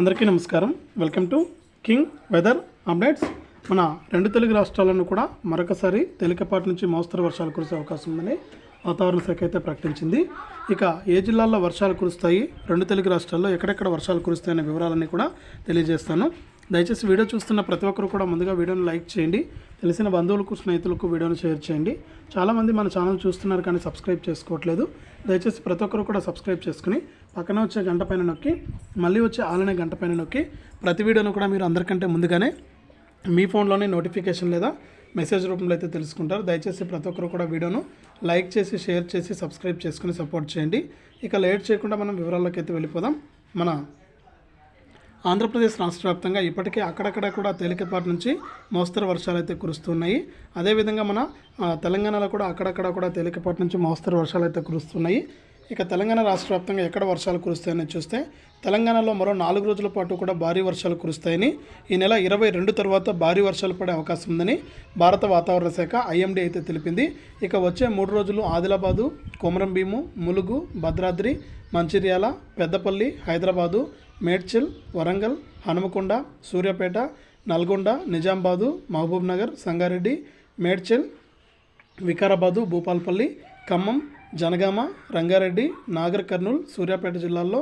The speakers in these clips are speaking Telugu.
అందరికీ నమస్కారం. Welcome to king weather updates. మన రెండు తెలుగు రాష్ట్రాలను కూడా మరొకసారి తేలికపాటి నుంచి మోస్తరు వర్షాలు కురిసే అవకాశం ఉందని వాతావరణ శాఖ అయితే ప్రకటించింది. ఇక ఏ జిల్లాల్లో వర్షాలు కురుస్తాయి, రెండు తెలుగు రాష్ట్రాల్లో ఎక్కడెక్కడ వర్షాలు కురుస్తాయనే వివరాలన్నీ కూడా తెలియజేస్తాను. దయచేసి వీడియో చూస్తున్న ప్రతి ఒక్కరు కూడా ముందుగా వీడియోని లైక్ చేయండి. తెలిసిన బంధువులకు, స్నేహితులకు వీడియోని షేర్ చేయండి. చాలామంది మన ఛానల్ చూస్తున్నారు కానీ సబ్స్క్రైబ్ చేసుకోవట్లేదు. దయచేసి ప్రతి ఒక్కరు కూడా సబ్స్క్రైబ్ చేసుకుని పక్కన వచ్చే గంట పైన నొక్కి మళ్ళీ వచ్చే ఆలనే గంట పైన నొక్కి ప్రతి వీడియోను కూడా మీరు అందరికంటే ముందుగానే మీ ఫోన్లోనే నోటిఫికేషన్ లేదా మెసేజ్ రూపంలో అయితే తెలుసుకుంటారు. దయచేసి ప్రతి ఒక్కరు కూడా వీడియోను లైక్ చేసి, షేర్ చేసి, సబ్స్క్రైబ్ చేసుకుని సపోర్ట్ చేయండి. ఇక లేట్ చేయకుండా మనం వివరాల్లోకి అయితే వెళ్ళిపోదాం. మన ఆంధ్రప్రదేశ్ రాష్ట్ర వ్యాప్తంగా ఇప్పటికే అక్కడక్కడ కూడా తేలికపాటి నుంచి మోస్తరు వర్షాలు అయితే కురుస్తున్నాయి. అదేవిధంగా మన తెలంగాణలో కూడా అక్కడక్కడ కూడా తేలికపాటి నుంచి మోస్తరు వర్షాలు అయితే కురుస్తున్నాయి. ఇక తెలంగాణ రాష్ట్ర వ్యాప్తంగా ఎక్కడ వర్షాలు కురుస్తాయని చూస్తే తెలంగాణలో మరో 4 రోజుల పాటు కూడా భారీ వర్షాలు కురుస్తాయని, ఈ నెల 22 తర్వాత భారీ వర్షాలు పడే అవకాశం ఉందని భారత వాతావరణ శాఖ ఐఎండీ అయితే తెలిపింది. ఇక వచ్చే 3 రోజులు ఆదిలాబాదు, కొమరంభీము, ములుగు, భద్రాద్రి, మంచిర్యాల, పెద్దపల్లి, హైదరాబాదు, మేడ్చల్, వరంగల్, హనుమకొండ, సూర్యాపేట, నల్గొండ, నిజామాబాదు, మహబూబ్నగర్, సంగారెడ్డి, మేడ్చల్, వికారాబాదు, భూపాల్పల్లి, ఖమ్మం, జనగామ, రంగారెడ్డి, నాగర్ కర్నూల్, సూర్యాపేట జిల్లాల్లో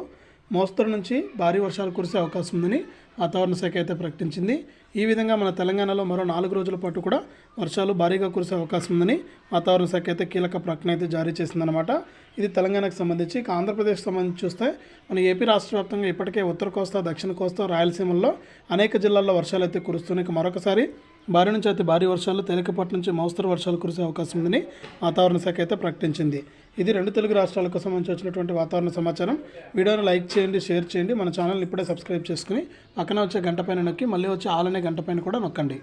మోస్తరు నుంచి భారీ వర్షాలు కురిసే అవకాశం ఉందని వాతావరణ శాఖ అయితే ప్రకటించింది. ఈ విధంగా మన తెలంగాణలో మరో 4 రోజుల పాటు కూడా వర్షాలు భారీగా కురిసే అవకాశం ఉందని వాతావరణ శాఖ అయితే కీలక ప్రకటన అయితే జారీ చేసిందనమాట. ఇది తెలంగాణకు సంబంధించి. ఇక ఆంధ్రప్రదేశ్ సంబంధించి చూస్తే మన ఏపీ రాష్ట్ర వ్యాప్తంగా ఇప్పటికే ఉత్తర కోస్తా, దక్షిణ కోస్తా, రాయలసీమల్లో అనేక జిల్లాల్లో వర్షాలు అయితే కురుస్తున్నాయి. ఇక మరొకసారి భారీ నుంచి అయితే భారీ వర్షాలు, తేలికపాటి నుంచి మోస్తరు వర్షాలు కురిసే అవకాశం ఉందని వాతావరణ శాఖ అయితే ప్రకటించింది. ఇది రెండు తెలుగు రాష్ట్రాలకు సంబంధించి వచ్చినటువంటి వాతావరణ సమాచారం. వీడియోని లైక్ చేయండి, షేర్ చేయండి. మన ఛానల్ని ఇప్పుడే సబ్స్క్రైబ్ చేసుకుని పక్కన వచ్చే గంట పైన నొక్కి మళ్ళీ వచ్చే ఆలనే గంట పైన కూడా నొక్కండి.